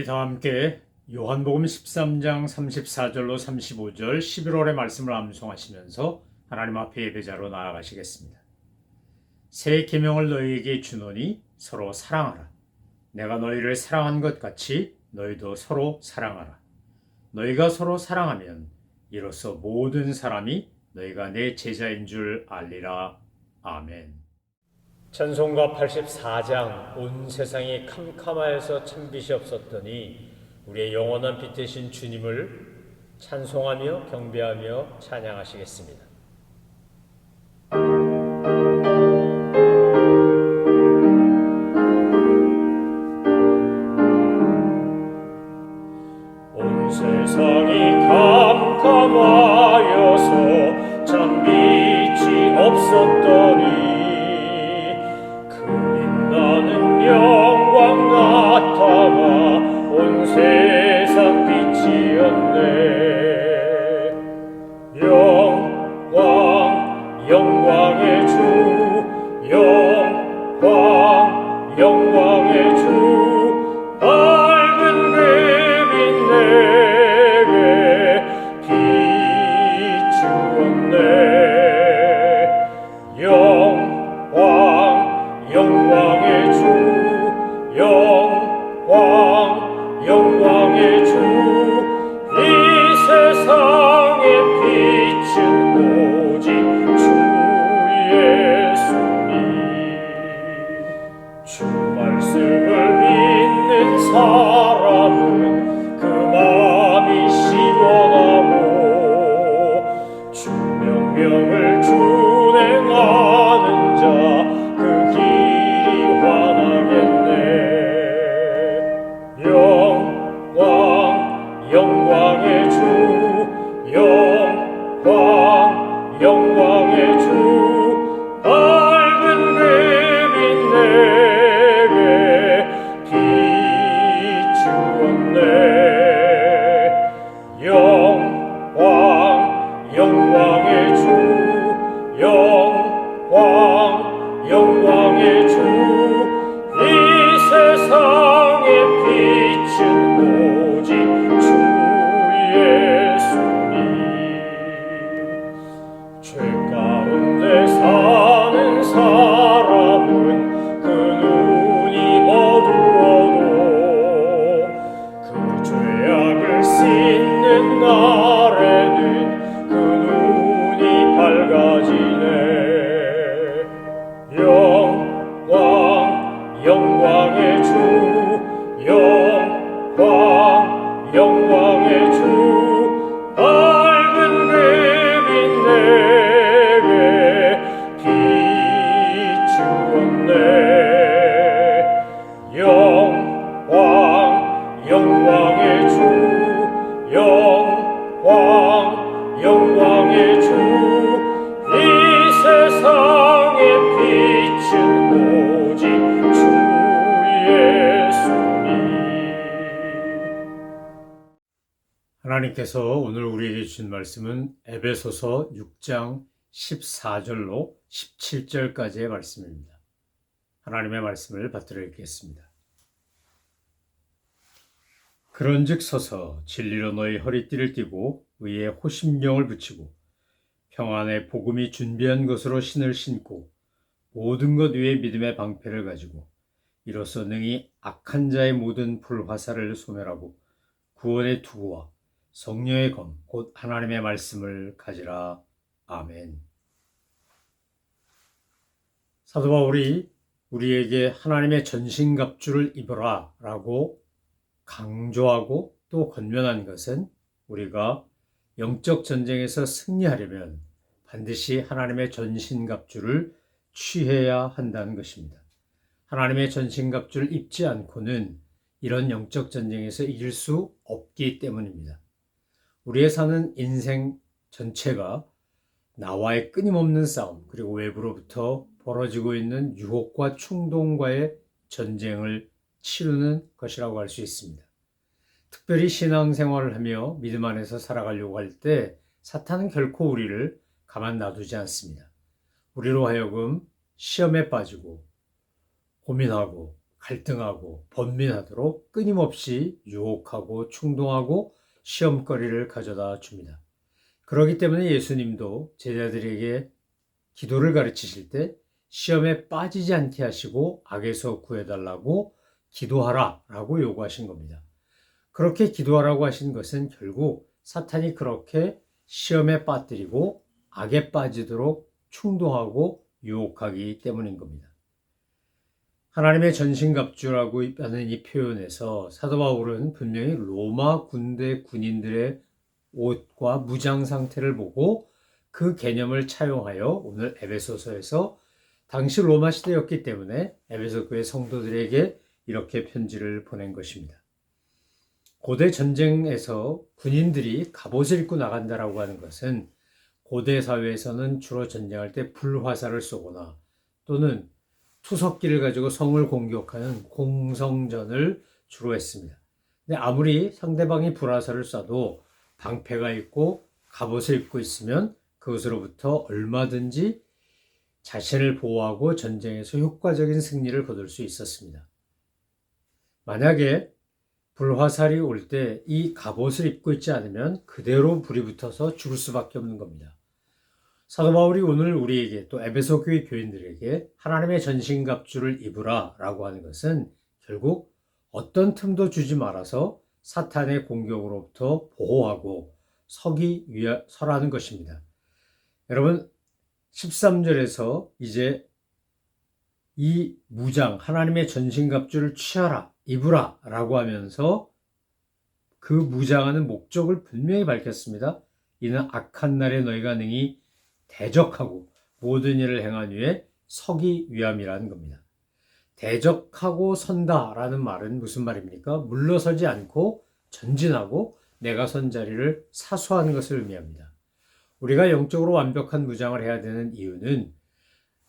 다 함께 요한복음 13장 34절로 35절 11월의 말씀을 암송하시면서 하나님 앞에 예배자로 나아가시겠습니다. 새 계명을 너희에게 주노니 서로 사랑하라. 내가 너희를 사랑한 것 같이 너희도 서로 사랑하라. 너희가 서로 사랑하면 이로써 모든 사람이 너희가 내 제자인 줄 알리라. 아멘. 찬송가 84장 온 세상이 캄캄하여서 찬빛이 없었더니 우리의 영원한 빛 되신 주님을 찬송하며 경배하며 찬양하시겠습니다. 온 세상이 캄캄하여서 찬빛이 없었더니 영광 나타나 온 세상 빛이었네. 영광의 주, 영광의 주, 밝은 그빛 내게 비추었네. 영광의 주, 영광의 주, 이 세상의 빛은 오직 주 예수님. 주 말씀을 믿는 사람은 그 마음이 시원하고 주 명령을 준행하는 자 그 길이 환하겠네. 영광의 주, 영광의 주, 밝은 그빛 내게 비추었네. 영광의 주, 영광의 주, 이 세상의 빛은 오직 주 예수님. 죄 가운데 사는 사람은 그 눈이 어두워도 그 죄악을 씻는 날에는 그 눈이 밝아지네. 영광의 주, 영광의 주, 밝은 그빛 내게 비추었네. 영광의 주, 영광의 주, 이 세상의 빛은 오직 주 예수님. 하나님께서 오늘 우리에게 주신 말씀은 에베소서 6장 14절로 17절까지의 말씀입니다. 하나님의 말씀을 받들어 읽겠습니다. 그런즉 서서 진리로 너희 허리띠를 띠고 의의 호심령을 붙이고 평안의 복음이 준비한 것으로 신을 신고 모든 것 위에 믿음의 방패를 가지고 이로써 능히 악한 자의 모든 불화살을 소멸하고 구원의 투구와 성령의 검 곧 하나님의 말씀을 가지라. 아멘. 사도 바울이 우리에게 하나님의 전신갑주를 입어라 라고 강조하고 또 권면한 것은 우리가 영적 전쟁에서 승리하려면 반드시 하나님의 전신갑주를 취해야 한다는 것입니다. 하나님의 전신갑주를 입지 않고는 이런 영적 전쟁에서 이길 수 없기 때문입니다. 우리의 사는 인생 전체가 나와의 끊임없는 싸움, 그리고 외부로부터 벌어지고 있는 유혹과 충동과의 전쟁을 치르는 것이라고 할 수 있습니다. 특별히 신앙생활을 하며 믿음 안에서 살아가려고 할 때 사탄은 결코 우리를 가만 놔두지 않습니다. 우리로 하여금 시험에 빠지고 고민하고 갈등하고 번민하도록 끊임없이 유혹하고 충동하고 시험거리를 가져다 줍니다. 그렇기 때문에 예수님도 제자들에게 기도를 가르치실 때 시험에 빠지지 않게 하시고 악에서 구해달라고 기도하라 라고 요구하신 겁니다. 그렇게 기도하라고 하신 것은 결국 사탄이 그렇게 시험에 빠뜨리고 악에 빠지도록 충동하고 유혹하기 때문인 겁니다. 하나님의 전신갑주라고 하는 이 표현에서 사도 바울은 분명히 로마 군대 군인들의 옷과 무장 상태를 보고 그 개념을 차용하여 오늘 에베소서에서 당시 로마 시대였기 때문에 에베소 교회 성도들에게 이렇게 편지를 보낸 것입니다. 고대 전쟁에서 군인들이 갑옷을 입고 나간다라고 하는 것은 고대 사회에서는 주로 전쟁할 때 불화살을 쏘거나 또는 투석기를 가지고 성을 공격하는 공성전을 주로 했습니다. 근데 아무리 상대방이 불화살을 쏴도 방패가 있고 갑옷을 입고 있으면 그것으로부터 얼마든지 자신을 보호하고 전쟁에서 효과적인 승리를 거둘 수 있었습니다. 만약에 불화살이 올 때 이 갑옷을 입고 있지 않으면 그대로 불이 붙어서 죽을 수밖에 없는 겁니다. 사도 바울이 오늘 우리에게 또 에베소 교회 교인들에게 하나님의 전신갑주를 입으라 라고 하는 것은 결국 어떤 틈도 주지 말아서 사탄의 공격으로부터 보호하고 서라는 것입니다. 여러분 13절에서 이제 이 무장 하나님의 전신갑주를 취하라 입으라 라고 하면서 그 무장하는 목적을 분명히 밝혔습니다. 이는 악한 날에 너희가 능히 대적하고 모든 일을 행한 후에 서기 위함이라는 겁니다. 대적하고 선다라는 말은 무슨 말입니까? 물러서지 않고 전진하고 내가 선 자리를 사수하는 것을 의미합니다. 우리가 영적으로 완벽한 무장을 해야 되는 이유는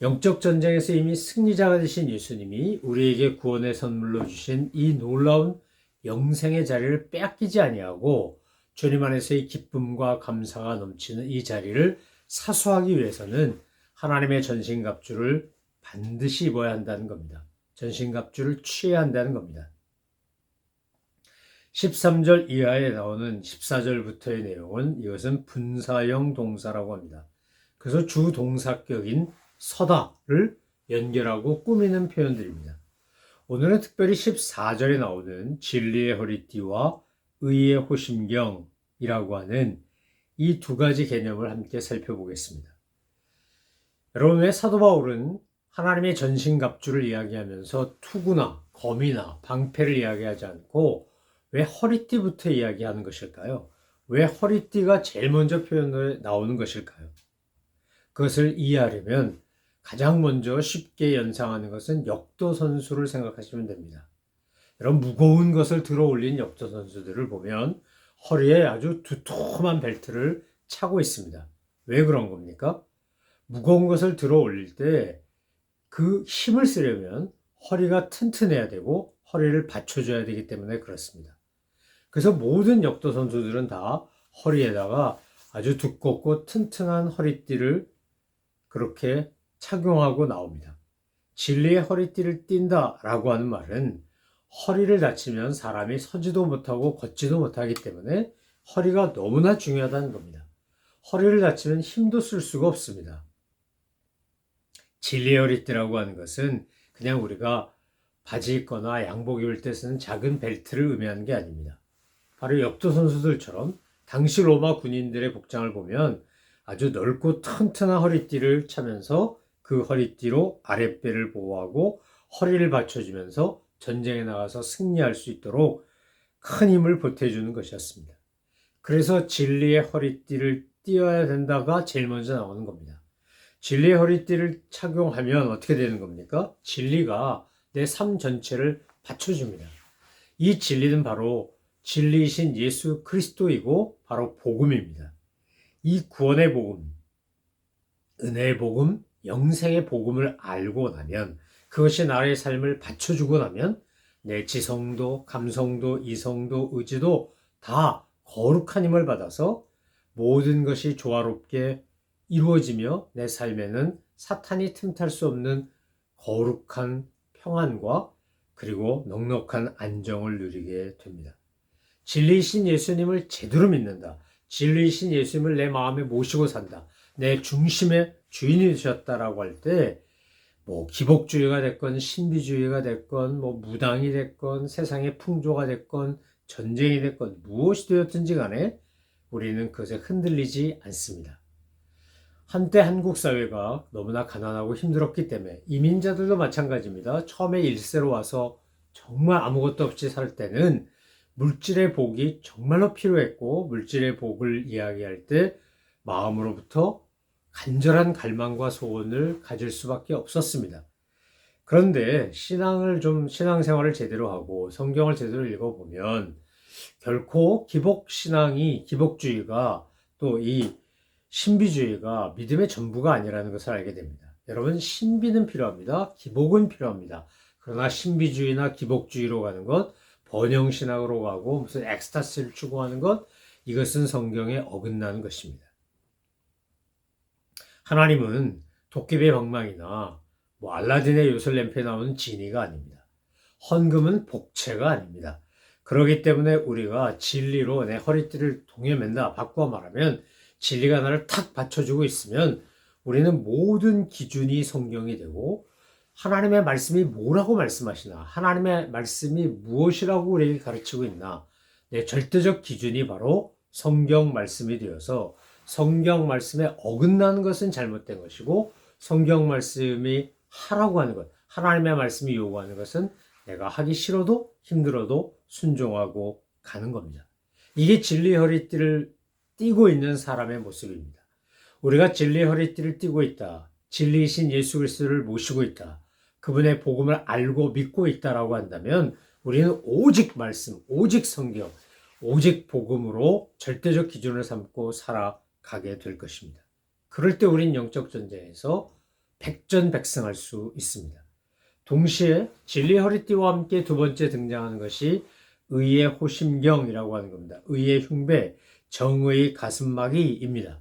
영적 전쟁에서 이미 승리자가 되신 예수님이 우리에게 구원의 선물로 주신 이 놀라운 영생의 자리를 빼앗기지 아니하고 주님 안에서의 기쁨과 감사가 넘치는 이 자리를 사수하기 위해서는 하나님의 전신갑주를 반드시 입어야 한다는 겁니다. 전신갑주를 취해야 한다는 겁니다. 13절 이하에 나오는 14절부터의 내용은 이것은 분사형 동사라고 합니다. 그래서 주동사격인 서다를 연결하고 꾸미는 표현들입니다. 오늘은 특별히 14절에 나오는 진리의 허리띠와 의의 호심경이라고 하는 이 두 가지 개념을 함께 살펴보겠습니다. 여러분, 왜 사도 바울은 하나님의 전신갑주를 이야기하면서 투구나 검이나 방패를 이야기하지 않고 왜 허리띠부터 이야기하는 것일까요? 왜 허리띠가 제일 먼저 표현에 나오는 것일까요? 그것을 이해하려면 가장 먼저 쉽게 연상하는 것은 역도 선수를 생각하시면 됩니다. 여러분, 무거운 것을 들어 올린 역도 선수들을 보면 허리에 아주 두툼한 벨트를 차고 있습니다. 왜 그런 겁니까? 무거운 것을 들어 올릴 때 그 힘을 쓰려면 허리가 튼튼해야 되고 허리를 받쳐줘야 되기 때문에 그렇습니다. 그래서 모든 역도 선수들은 다 허리에다가 아주 두껍고 튼튼한 허리띠를 그렇게 착용하고 나옵니다. 진리의 허리띠를 띈다라고 하는 말은 허리를 다치면 사람이 서지도 못하고 걷지도 못하기 때문에 허리가 너무나 중요하다는 겁니다. 허리를 다치면 힘도 쓸 수가 없습니다. 진리의 허리띠라고 하는 것은 그냥 우리가 바지 입거나 양복 입을 때 쓰는 작은 벨트를 의미하는 게 아닙니다. 바로 역도 선수들처럼 당시 로마 군인들의 복장을 보면 아주 넓고 튼튼한 허리띠를 차면서 그 허리띠로 아랫배를 보호하고 허리를 받쳐주면서 전쟁에 나가서 승리할 수 있도록 큰 힘을 보태주는 것이었습니다. 그래서 진리의 허리띠를 띄어야 된다가 제일 먼저 나오는 겁니다. 진리의 허리띠를 착용하면 어떻게 되는 겁니까? 진리가 내 삶 전체를 받쳐줍니다. 이 진리는 바로 진리이신 예수 그리스도이고 바로 복음입니다. 이 구원의 복음, 은혜의 복음, 영생의 복음을 알고 나면 그것이 나의 삶을 받쳐주고 나면 내 지성도, 감성도, 이성도, 의지도 다 거룩한 힘을 받아서 모든 것이 조화롭게 이루어지며 내 삶에는 사탄이 틈탈 수 없는 거룩한 평안과 그리고 넉넉한 안정을 누리게 됩니다. 진리이신 예수님을 제대로 믿는다. 진리이신 예수님을 내 마음에 모시고 산다. 내 중심의 주인이 되셨다라고 할 때, 기복주의가 됐건 신비주의가 됐건 무당이 됐건 세상의 풍조가 됐건 전쟁이 됐건 무엇이 되었든지 간에 우리는 그것에 흔들리지 않습니다. 한때 한국 사회가 너무나 가난하고 힘들었기 때문에 이민자들도 마찬가지입니다. 처음에 1세로 와서 정말 아무것도 없이 살 때는 물질의 복이 정말로 필요했고, 물질의 복을 이야기할 때 마음으로부터 간절한 갈망과 소원을 가질 수밖에 없었습니다. 그런데 신앙생활을 제대로 하고 성경을 제대로 읽어보면 결코 기복주의가 또 이 신비주의가 믿음의 전부가 아니라는 것을 알게 됩니다. 여러분, 신비는 필요합니다. 기복은 필요합니다. 그러나 신비주의나 기복주의로 가는 것, 번영신학으로 가고 무슨 엑스타시를 추구하는 것, 이것은 성경에 어긋나는 것입니다. 하나님은 도깨비의 방망이나 알라딘의 요술램프에 나오는 지니가 아닙니다. 헌금은 복채가 아닙니다. 그렇기 때문에 우리가 진리로 내 허리띠를 동여맨다, 바꾸어 말하면 진리가 나를 탁 받쳐주고 있으면 우리는 모든 기준이 성경이 되고, 하나님의 말씀이 뭐라고 말씀하시나, 하나님의 말씀이 무엇이라고 우리에게 가르치고 있나, 내 절대적 기준이 바로 성경 말씀이 되어서 성경 말씀에 어긋나는 것은 잘못된 것이고, 성경 말씀이 하라고 하는 것, 하나님의 말씀이 요구하는 것은 내가 하기 싫어도 힘들어도 순종하고 가는 겁니다. 이게 진리의 허리띠를 띠고 있는 사람의 모습입니다. 우리가 진리의 허리띠를 띠고 있다, 진리이신 예수 그리스도를 모시고 있다, 그분의 복음을 알고 믿고 있다라고 한다면 우리는 오직 말씀, 오직 성경, 오직 복음으로 절대적 기준을 삼고 살아가게 될 것입니다. 그럴 때 우린 영적 전쟁에서 백전백승할 수 있습니다. 동시에 진리의 허리띠와 함께 두 번째 등장하는 것이 의의 호심경이라고 하는 겁니다. 의의 흉배, 정의의 가슴막이입니다.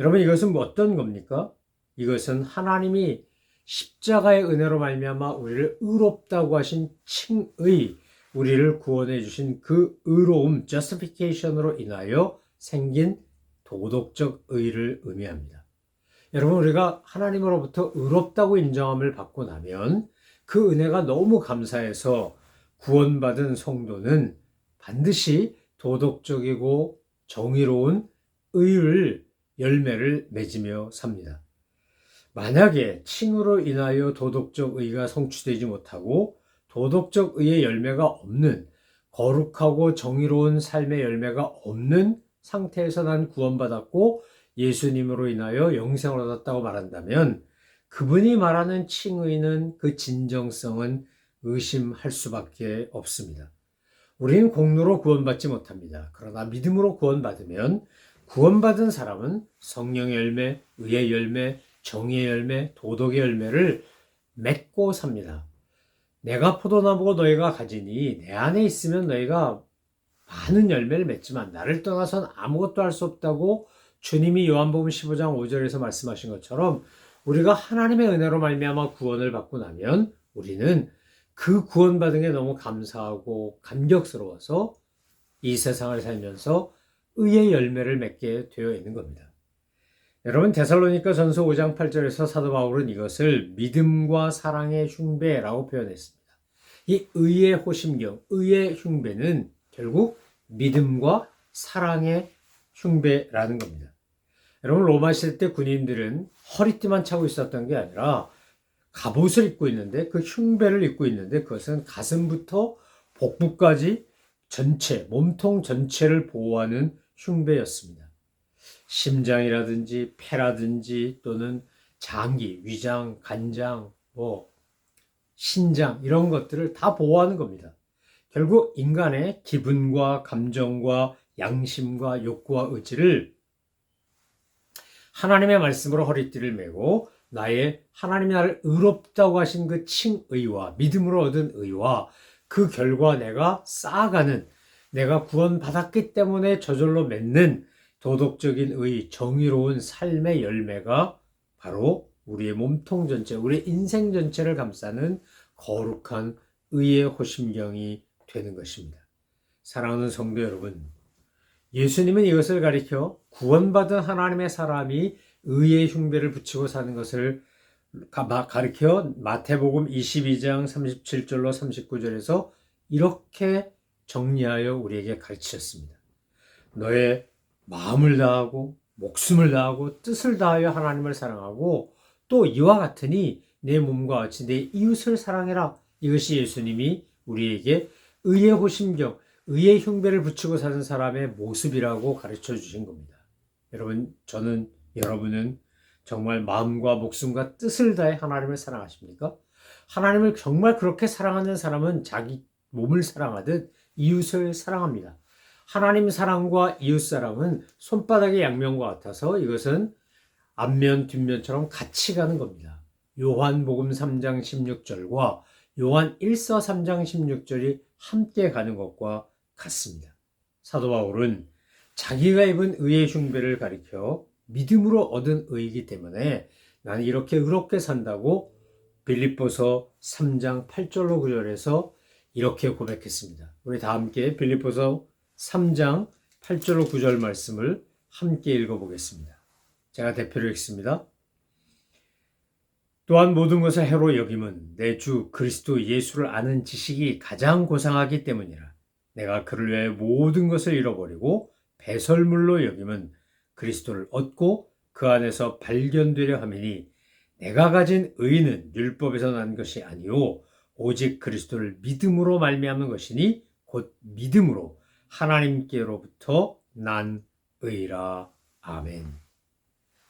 여러분, 이것은 어떤 겁니까? 이것은 하나님이 십자가의 은혜로 말미암아 우리를 의롭다고 하신 칭의, 우리를 구원해 주신 그 의로움, justification으로 인하여 생긴 도덕적 의를 의미합니다. 여러분, 우리가 하나님으로부터 의롭다고 인정함을 받고 나면 그 은혜가 너무 감사해서 구원받은 성도는 반드시 도덕적이고 정의로운 의를 열매를 맺으며 삽니다. 만약에 칭으로 인하여 도덕적 의가 성취되지 못하고 도덕적 의의 열매가 없는, 거룩하고 정의로운 삶의 열매가 없는 상태에서 난 구원받았고 예수님으로 인하여 영생을 얻었다고 말한다면 그분이 말하는 칭의는 그 진정성은 의심할 수밖에 없습니다. 우리는 공로로 구원받지 못합니다. 그러나 믿음으로 구원받으면 구원받은 사람은 성령의 열매, 의의 열매, 정의의 열매, 도덕의 열매를 맺고 삽니다. 내가 포도나무고 너희가 가지니 내 안에 있으면 너희가 많은 열매를 맺지만 나를 떠나선 아무것도 할 수 없다고 주님이 요한복음 15장 5절에서 말씀하신 것처럼 우리가 하나님의 은혜로 말미암아 구원을 받고 나면 우리는 그 구원받은 게 너무 감사하고 감격스러워서 이 세상을 살면서 의의 열매를 맺게 되어 있는 겁니다. 여러분, 데살로니가전서 5장 8절에서 사도 바울은 이것을 믿음과 사랑의 흉배라고 표현했습니다. 이 의의 호심경, 의의 흉배는 결국 믿음과 사랑의 흉배라는 겁니다. 여러분, 로마 시대 때 군인들은 허리띠만 차고 있었던 게 아니라 갑옷을 입고 있는데 그 흉배를 입고 있는데 그것은 가슴부터 복부까지 전체, 몸통 전체를 보호하는 흉배였습니다. 심장이라든지 폐라든지 또는 장기, 위장, 간장, 신장 이런 것들을 다 보호하는 겁니다. 결국 인간의 기분과 감정과 양심과 욕구와 의지를 하나님의 말씀으로 허리띠를 메고 하나님이 나를 의롭다고 하신 그 칭의와 믿음으로 얻은 의와 그 결과 내가 쌓아가는, 내가 구원받았기 때문에 저절로 맺는 도덕적인 의, 정의로운 삶의 열매가 바로 우리의 몸통 전체, 우리의 인생 전체를 감싸는 거룩한 의의 호심경이 되는 것입니다. 사랑하는 성도 여러분, 예수님은 이것을 가리켜 구원받은 하나님의 사람이 의의 흉배를 붙이고 사는 것을 가리켜 마태복음 22장 37절로 39절에서 이렇게 정리하여 우리에게 가르치셨습니다. 너의 마음을 다하고 목숨을 다하고 뜻을 다하여 하나님을 사랑하고 또 이와 같으니 내 몸과 같이 내 이웃을 사랑해라. 이것이 예수님이 우리에게 의의 호심경, 의의 흉배를 붙이고 사는 사람의 모습이라고 가르쳐 주신 겁니다. 여러분, 저는 여러분은 정말 마음과 목숨과 뜻을 다해 하나님을 사랑하십니까? 하나님을 정말 그렇게 사랑하는 사람은 자기 몸을 사랑하듯 이웃을 사랑합니다. 하나님 사랑과 이웃 사랑은 손바닥의 양면과 같아서 이것은 앞면 뒷면처럼 같이 가는 겁니다. 요한복음 3장 16절과 요한 1서 3장 16절이 함께 가는 것과 같습니다. 사도 바울은 자기가 입은 의의 흉배를 가리켜 믿음으로 얻은 의이기 때문에 나는 이렇게 의롭게 산다고 빌립보서 3장 8절로 9절에서 이렇게 고백했습니다. 우리 다 함께 빌립보서 3장 8절로 9절 말씀을 함께 읽어보겠습니다. 제가 대표로 읽습니다. 또한 모든 것을 해로 여김은 내 주 그리스도 예수를 아는 지식이 가장 고상하기 때문이라. 내가 그를 위해 모든 것을 잃어버리고 배설물로 여김은 그리스도를 얻고 그 안에서 발견되려 함이니 내가 가진 의는 율법에서 난 것이 아니요 오직 그리스도를 믿음으로 말미암는 것이니 곧 믿음으로 하나님께로부터 난 의라. 아멘.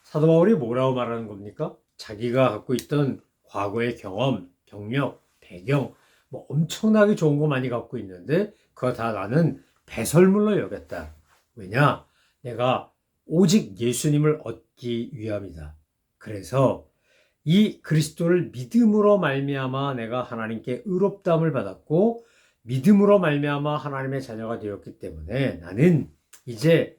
사도 바울이 뭐라고 말하는 겁니까? 자기가 갖고 있던 과거의 경험, 경력, 배경 엄청나게 좋은 거 많이 갖고 있는데 그거 다 나는 배설물로 여겼다. 왜냐? 내가 오직 예수님을 얻기 위함이다. 그래서 이 그리스도를 믿음으로 말미암아 내가 하나님께 의롭다함을 받았고 믿음으로 말미암아 하나님의 자녀가 되었기 때문에 나는 이제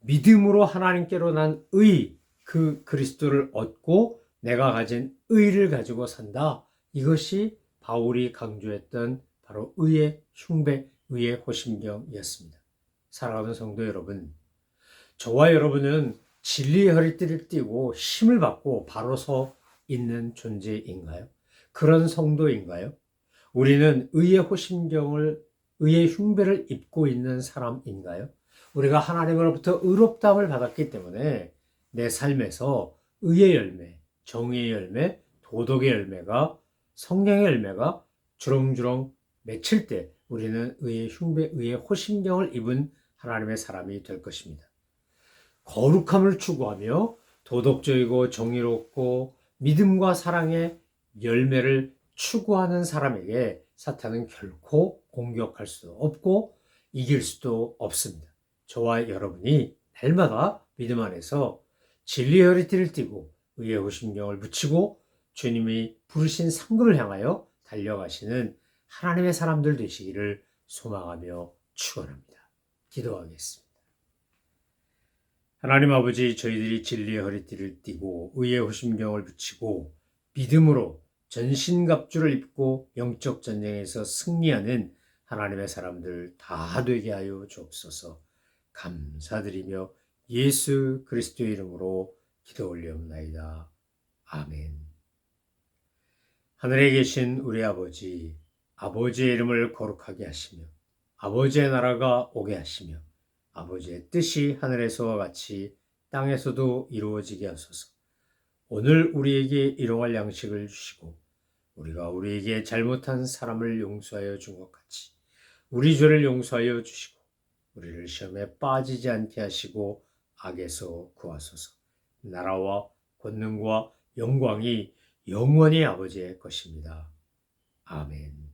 믿음으로 하나님께로 난 의, 그 그리스도를 얻고 내가 가진 의를 가지고 산다. 이것이 바울이 강조했던 바로 의의 흉배, 의의 호심경이었습니다. 사랑하는 성도 여러분, 저와 여러분은 진리의 허리띠를 띠고 힘을 받고 바로 서 있는 존재인가요? 그런 성도인가요? 우리는 의의 호심경을, 의의 흉배를 입고 있는 사람인가요? 우리가 하나님으로부터 의롭다함을 받았기 때문에 내 삶에서 의의 열매, 정의의 열매, 도덕의 열매가, 성령의 열매가 주렁주렁 맺힐 때 우리는 의의 흉배, 의의 호심경을 입은 하나님의 사람이 될 것입니다. 거룩함을 추구하며 도덕적이고 정의롭고 믿음과 사랑의 열매를 추구하는 사람에게 사탄은 결코 공격할 수도 없고 이길 수도 없습니다. 저와 여러분이 날마다 믿음 안에서 진리의 허리띠를 띠고 의의 호심경을 붙이고 주님이 부르신 상급을 향하여 달려가시는 하나님의 사람들 되시기를 소망하며 축원합니다. 기도하겠습니다. 하나님 아버지, 저희들이 진리의 허리띠를 띠고 의의 호심경을 붙이고 믿음으로 전신갑주를 입고 영적 전쟁에서 승리하는 하나님의 사람들 다 되게 하여 주옵소서. 감사드리며 예수 그리스도의 이름으로 기도 올려옵나이다. 아멘. 하늘에 계신 우리 아버지, 아버지의 이름을 거룩하게 하시며 아버지의 나라가 오게 하시며 아버지의 뜻이 하늘에서와 같이 땅에서도 이루어지게 하소서. 오늘 우리에게 일용할 양식을 주시고 우리가 우리에게 잘못한 사람을 용서하여 준 것 같이 우리 죄를 용서하여 주시고 우리를 시험에 빠지지 않게 하시고 악에서 구하소서. 나라와 권능과 영광이 영원히 아버지의 것입니다. 아멘.